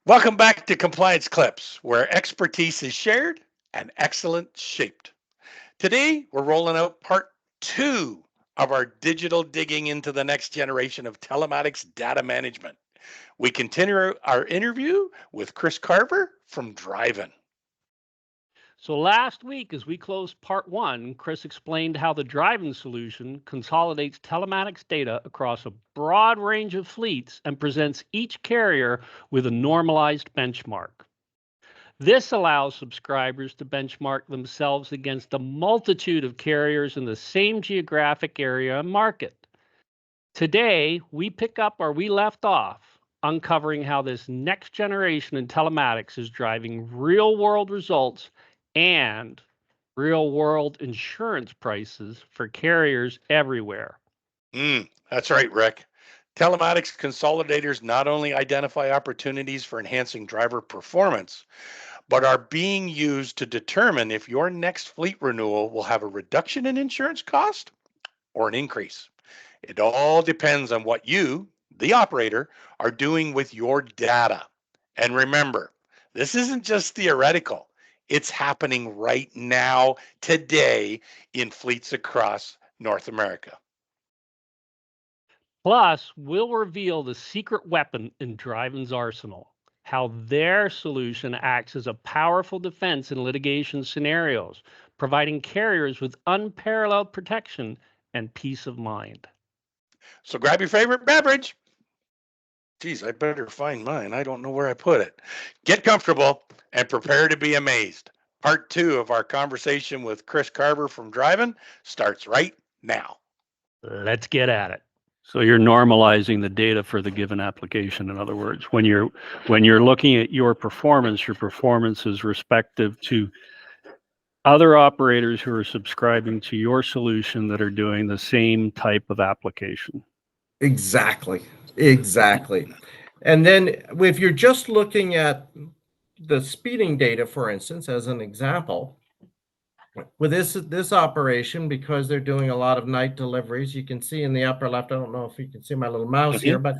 Welcome back to Compliance Clips, where expertise is shared and excellence shaped. Today, we're rolling out part two of our digital digging into the next generation of telematics data management. We continue our interview with Chris Carver from Draivn. So last week, as we closed part one, Chris explained how the Draivn solution consolidates telematics data across a broad range of fleets and presents each carrier with a normalized benchmark. This allows subscribers to benchmark themselves against a multitude of carriers in the same geographic area and market. Today, we pick up where we left off, uncovering how this next generation in telematics is driving real world results and real world insurance prices for carriers everywhere. That's right, Rick. Telematics consolidators not only identify opportunities for enhancing driver performance, but are being used to determine if your next fleet renewal will have a reduction in insurance cost or an increase. It all depends on what you, the operator, are doing with your data. And remember, this isn't just theoretical, it's happening right now, today, in fleets across North America. Plus, we'll reveal the secret weapon in Draivn's arsenal, how their solution acts as a powerful defense in litigation scenarios, providing carriers with unparalleled protection and peace of mind. So grab your favorite beverage. Geez, I better find mine. I don't know where I put it. Get comfortable and prepare to be amazed. Part two of our conversation with Chris Carver from Draivn starts right now. Let's get at it. So you're normalizing the data for the given application. In other words, when you're looking at your performance is respective to other operators who are subscribing to your solution that are doing the same type of application. Exactly. And then if you're just looking at the speeding data, for instance, as an example, with this operation, because they're doing a lot of night deliveries, you can see in the upper left, I don't know if you can see my little mouse here, but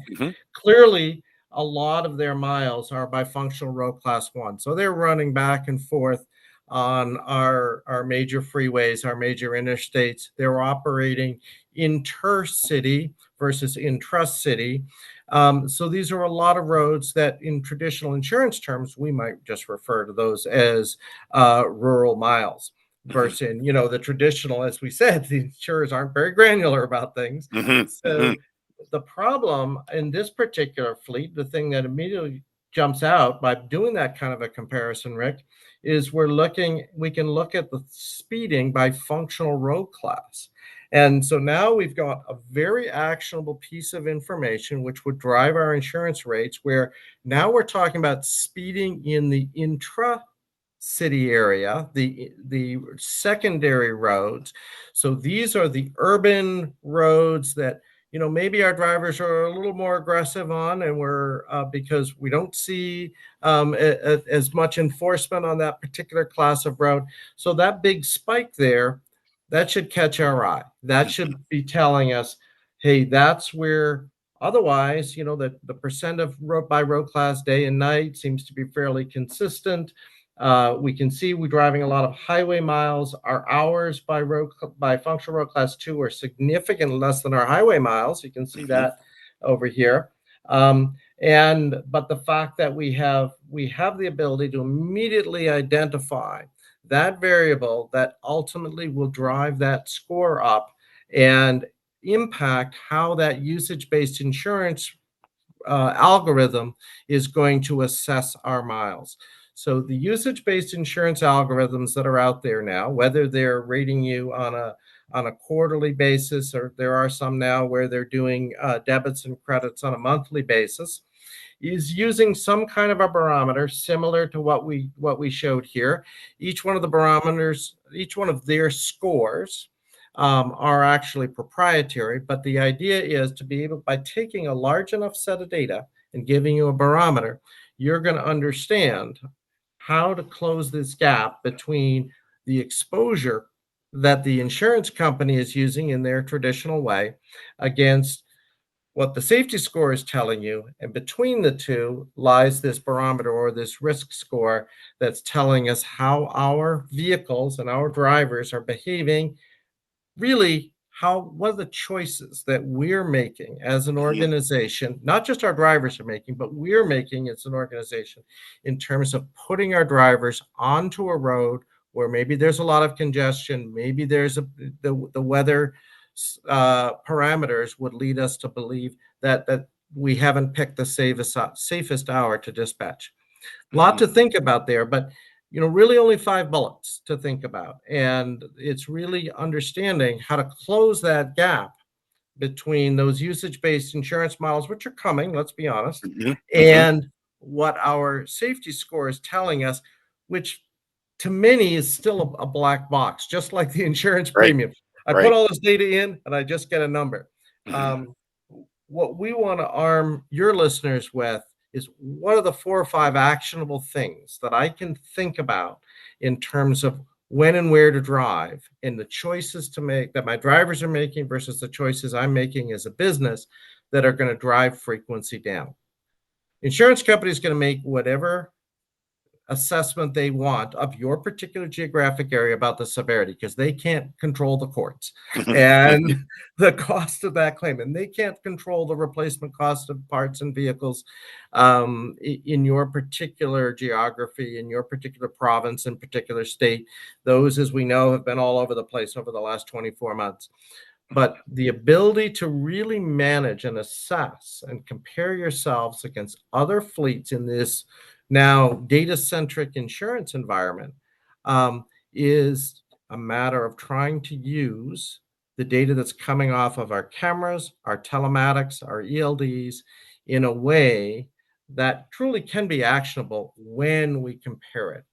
clearly a lot of their miles are by functional road class 1. So they're running back and forth on our major freeways, our major interstates. They're operating intercity versus intracity. So these are a lot of roads that in traditional insurance terms, we might just refer to those as rural miles. Versus, the traditional, as we said, the insurers aren't very granular about things. So the problem in this particular fleet, the thing that immediately jumps out by doing that kind of a comparison, Rick, is we can look at the speeding by functional road class. And so now we've got a very actionable piece of information which would drive our insurance rates, where now we're talking about speeding in the intra-city area, the secondary roads. So these are the urban roads that maybe our drivers are a little more aggressive on, and we're because we don't see as much enforcement on that particular class of road. So that big spike there, that should catch our eye. That should be telling us, hey, that's where. Otherwise, the percent of road by road class day and night seems to be fairly consistent. We can see we're driving a lot of highway miles. Our hours by functional road class 2 are significantly less than our highway miles. You can see that over here. But the fact that we have the ability to immediately identify that variable that ultimately will drive that score up and impact how that usage-based insurance algorithm is going to assess our miles. So the usage-based insurance algorithms that are out there now, whether they're rating you on a quarterly basis, or there are some now where they're doing debits and credits on a monthly basis, is using some kind of a barometer similar to what we showed here. Each one of the barometers, each one of their scores are actually proprietary, but the idea is to be able, by taking a large enough set of data and giving you a barometer, you're going to understand how to close this gap between the exposure that the insurance company is using in their traditional way against what the safety score is telling you, and between the two lies this barometer or this risk score that's telling us how our vehicles and our drivers are behaving. Really, what are the choices that we're making as an organization, not just our drivers are making, but we're making as an organization in terms of putting our drivers onto a road where maybe there's a lot of congestion, maybe there's the weather parameters would lead us to believe that we haven't picked the safest hour to dispatch. A lot to think about there, but really only 5 bullets to think about. And it's really understanding how to close that gap between those usage-based insurance models, which are coming, let's be honest, and what our safety score is telling us, which to many is still a black box, just like the insurance premium. I put all this data in and I just get a number. What we want to arm your listeners with is what are the 4 or 5 actionable things that I can think about in terms of when and where to drive and the choices to make that my drivers are making versus the choices I'm making as a business that are going to drive frequency down. Insurance company is going to make whatever assessment they want of your particular geographic area about the severity, because they can't control the courts and the cost of that claim, and they can't control the replacement cost of parts and vehicles in your particular geography, in your particular province, in particular state. Those, as we know, have been all over the place over the last 24 months. But the ability to really manage and assess and compare yourselves against other fleets in this now data-centric insurance environment is a matter of trying to use the data that's coming off of our cameras, our telematics, our ELDs in a way that truly can be actionable when we compare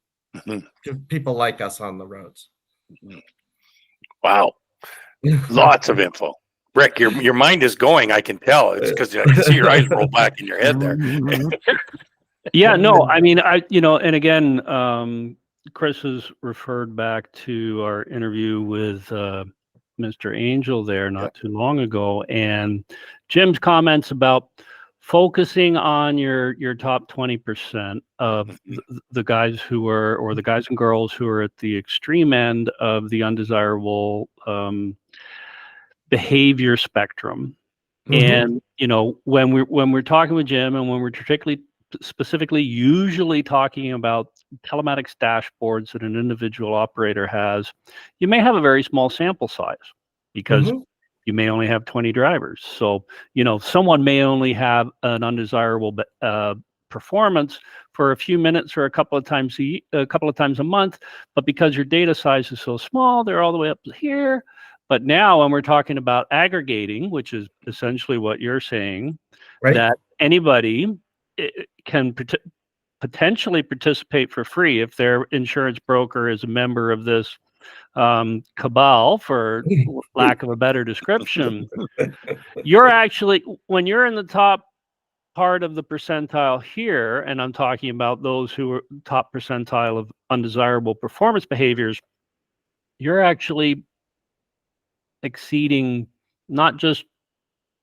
it to people like us on the roads. Wow. Lots of info. Rick, your mind is going. I can tell. It's because I can see your eyes roll back in your head there. Yeah, no, I mean, and again, Chris has referred back to our interview with Mr. Angel there not too long ago, and Jim's comments about focusing on your top 20% of the guys who are, or the guys and girls who are at the extreme end of the undesirable behavior spectrum. And when we're talking with Jim, and when we're specifically usually talking about telematics dashboards that an individual operator has, you may have a very small sample size because you may only have 20 drivers. So, someone may only have an undesirable performance for a few minutes or a couple of times a month, but because your data size is so small, they're all the way up here. But now when we're talking about aggregating, which is essentially what you're saying, that anybody can potentially participate for free if their insurance broker is a member of this cabal, for lack of a better description. You're actually, when you're in the top part of the percentile here, and I'm talking about those who are top percentile of undesirable performance behaviors, you're actually exceeding not just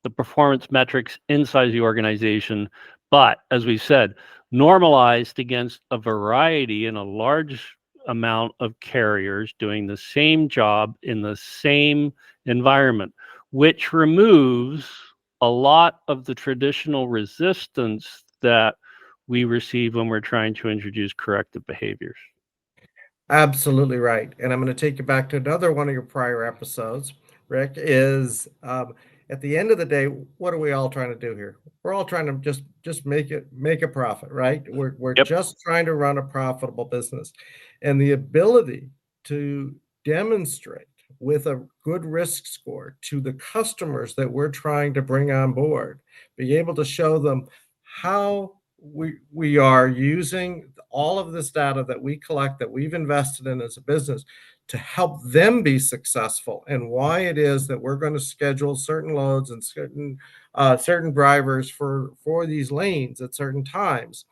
the performance metrics inside the organization, but as we said, normalized against a variety and a large amount of carriers doing the same job in the same environment, which removes a lot of the traditional resistance that we receive when we're trying to introduce corrective behaviors. Absolutely right. And I'm going to take you back to another one of your prior episodes, Rick, is at the end of the day, what are we all trying to do here? We're all trying to just make a profit, right? We're just trying to run a profitable business. And the ability to demonstrate with a good risk score to the customers that we're trying to bring on board, be able to show them how we are using all of this data that we collect, that we've invested in as a business, to help them be successful, and why it is that we're going to schedule certain loads and certain drivers for these lanes at certain times,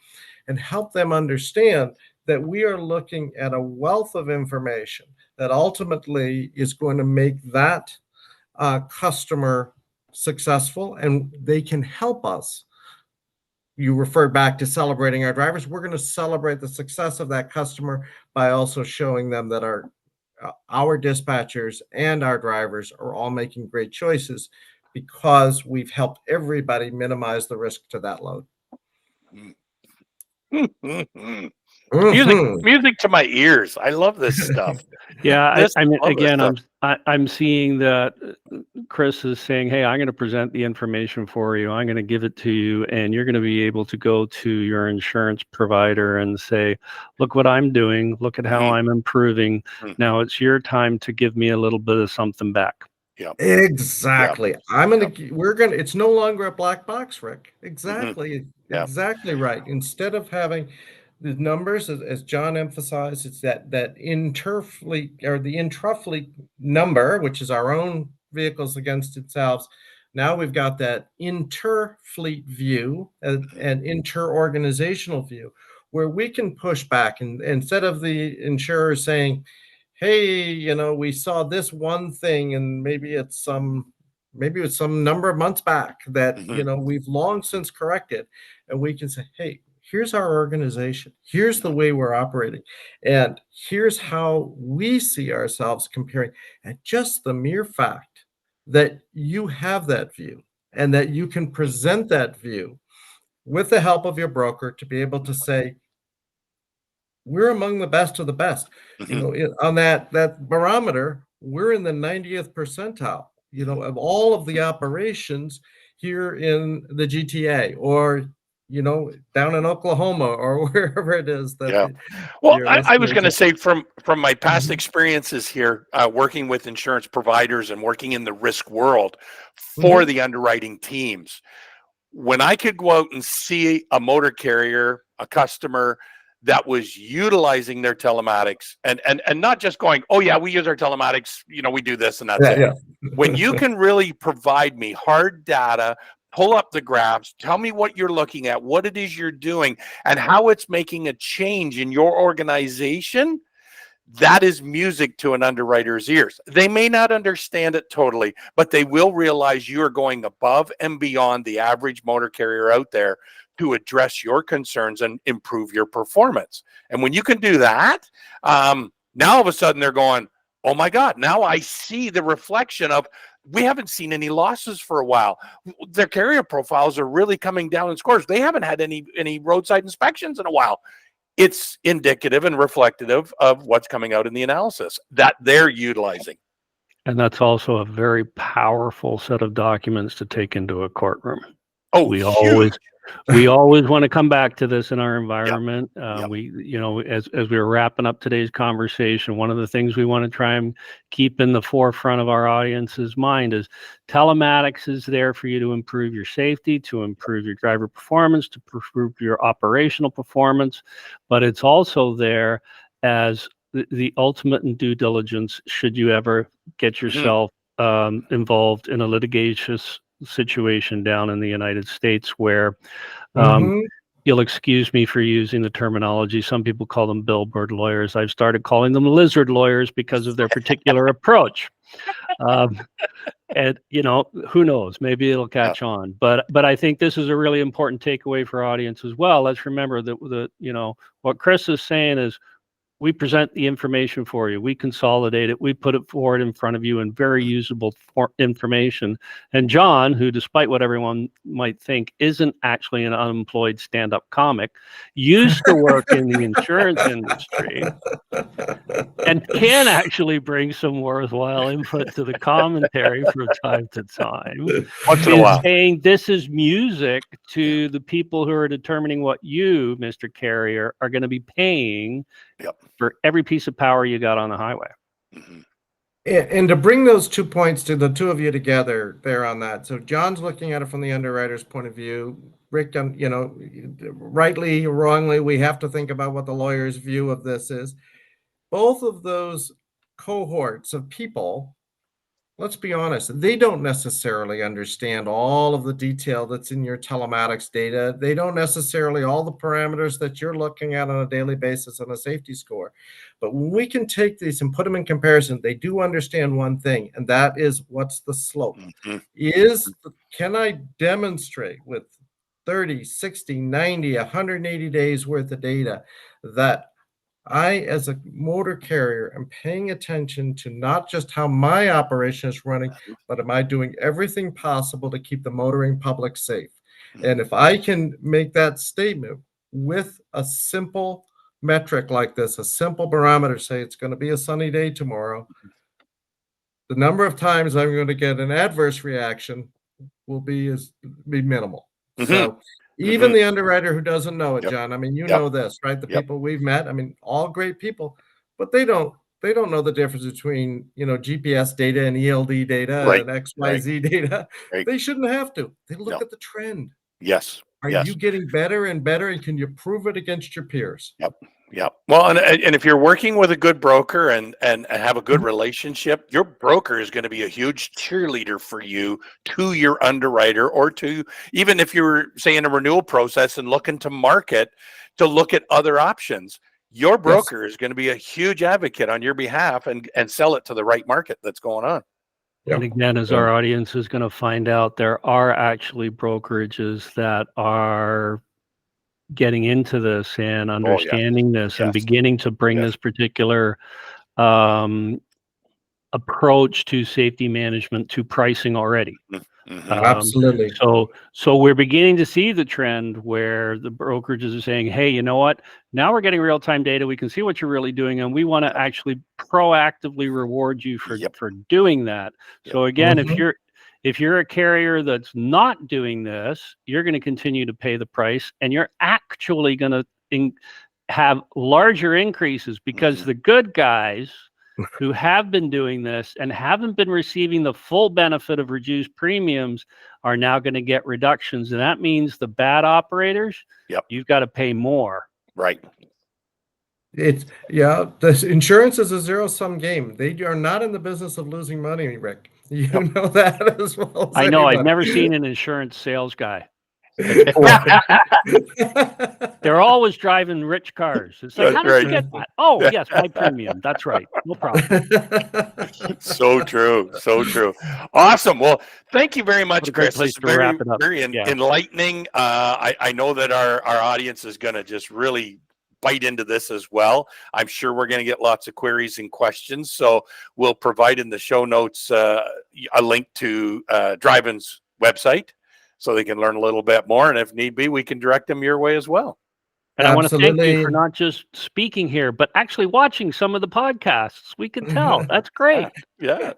and help them understand that we are looking at a wealth of information that ultimately is going to make that customer successful and they can help us. You referred back to celebrating our drivers. We're going to celebrate the success of that customer by also showing them that our dispatchers and our drivers are all making great choices because we've helped everybody minimize the risk to that load. Music to my ears. I love this stuff. Yeah, I mean, love this again, stuff. I'm seeing that Chris is saying, "Hey, I'm going to present the information for you. I'm going to give it to you, and you're going to be able to go to your insurance provider and say, look what I'm doing. Look at how I'm improving. Now it's your time to give me a little bit of something back." Yeah, exactly. It's no longer a black box, Rick. Exactly. Exactly right. Instead of having the numbers, as John emphasized, it's that inter-fleet or the intra-fleet number, which is our own vehicles against themselves. Now we've got that inter-fleet view and inter-organizational view where we can push back, and instead of the insurer saying, hey, we saw this one thing and maybe it's some number of months back that we've long since corrected, and we can say, hey, here's our organization, here's the way we're operating, and here's how we see ourselves comparing. And just the mere fact that you have that view and that you can present that view with the help of your broker to be able to say, we're among the best of the best. On that barometer, we're in the 90th percentile, of all of the operations here in the GTA, or down in Oklahoma, or wherever it is that. Well, I was going to say, from my past experiences here, working with insurance providers and working in the risk world for the underwriting teams, when I could go out and see a motor carrier, a customer that was utilizing their telematics and not just going, oh yeah, we use our telematics, we do this and that's it. Yeah. When you can really provide me hard data, pull up the graphs, tell me what you're looking at, what it is you're doing, and how it's making a change in your organization, that is music to an underwriter's ears. They may not understand it totally, but they will realize you are going above and beyond the average motor carrier out there to address your concerns and improve your performance. And when you can do that, now all of a sudden they're going, oh my God, now I see the reflection of, we haven't seen any losses for a while. Their carrier profiles are really coming down in scores. They haven't had any roadside inspections in a while. It's indicative and reflective of what's coming out in the analysis that they're utilizing. And that's also a very powerful set of documents to take into a courtroom. Oh, we always want to come back to this in our environment. We, as we were wrapping up today's conversation, one of the things we want to try and keep in the forefront of our audience's mind is telematics is there for you to improve your safety, to improve your driver performance, to improve your operational performance, but it's also there as the ultimate in due diligence should you ever get yourself involved in a litigious situation down in the United States where you'll excuse me for using the terminology. Some people call them billboard lawyers. I've started calling them lizard lawyers because of their particular approach. And who knows? Maybe it'll catch on. But I think this is a really important takeaway for our audience as well. Let's remember that what Chris is saying is, we present the information for you. We consolidate it. We put it forward in front of you in very usable information. And John, who, despite what everyone might think, isn't actually an unemployed stand-up comic, used to work in the insurance industry and can actually bring some worthwhile input to the commentary from time to time. Once in a while. Saying this is music to the people who are determining what you, Mr. Carrier, are going to be paying for every piece of power you got on the highway. And to bring those 2 points to the two of you together there on that. So John's looking at it from the underwriter's point of view. Rick, rightly or wrongly, we have to think about what the lawyer's view of this is. Both of those cohorts of people let's be honest, they don't necessarily understand all of the detail that's in your telematics data. They don't necessarily all the parameters that you're looking at on a daily basis on a safety score. But when we can take these and put them in comparison, they do understand one thing, and that is, what's the slope? Can I demonstrate with 30, 60, 90, 180 days worth of data that I, as a motor carrier, am paying attention to not just how my operation is running, but am I doing everything possible to keep the motoring public safe? And if I can make that statement with a simple metric like this, a simple barometer, say it's going to be a sunny day tomorrow, the number of times I'm going to get an adverse reaction will be minimal. So even the underwriter who doesn't know it, John, I mean, you know this, right? The people we've met, I mean, all great people, but they don't know the difference between, GPS data and ELD data and XYZ data. They shouldn't have to. They look at the trend. Yes. Are you getting better and better, and can you prove it against your peers? Yep. Well, and if you're working with a good broker and have a good relationship, your broker is going to be a huge cheerleader for you to your underwriter, or to, even if you're, say, in a renewal process and looking to market, to look at other options. Your broker is going to be a huge advocate on your behalf and sell it to the right market that's going on. And again, as our audience is going to find out, there are actually brokerages that are getting into this and understanding this and beginning to bring this particular approach to safety management to pricing already. Absolutely. So we're beginning to see the trend where the brokerages are saying, hey, you know what? Now we're getting real-time data. We can see what you're really doing, and we want to actually proactively reward you for doing that. So again, if you're a carrier that's not doing this, you're going to continue to pay the price, and you're actually going to have larger increases, because the good guys who have been doing this and haven't been receiving the full benefit of reduced premiums are now going to get reductions. And that means the bad operators, you've got to pay more. Right. The insurance is a zero-sum game. They are not in the business of losing money, Rick. You know that as well as I know. anybody. I've never seen an insurance sales guy. They're always driving rich cars. It's like, how did you get that? Oh, yes, my premium. That's right. No problem. So true. So true. Awesome. Well, thank you very much, Chris. Place It's to wrap it up. very enlightening. I know that our audience is going to just really bite into this as well. I'm sure we're going to get lots of queries and questions. So we'll provide in the show notes a link to Draivn's website, so they can learn a little bit more. And if need be, we can direct them your way as well. And I want to thank you for not just speaking here, but actually watching some of the podcasts. We can tell. That's great. Yeah.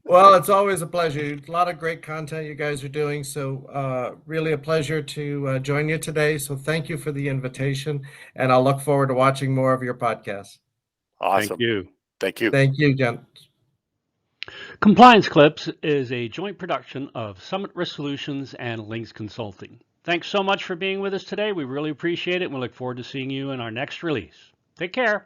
Well, it's always a pleasure. A lot of great content you guys are doing. So really a pleasure to join you today. So thank you for the invitation. And I'll look forward to watching more of your podcasts. Awesome. Thank you. Thank you. Thank you, Jen. Compliance Clips is a joint production of Summit Risk Solutions and Links Consulting. Thanks so much for being with us today. We really appreciate it. We look forward to seeing you in our next release. Take care.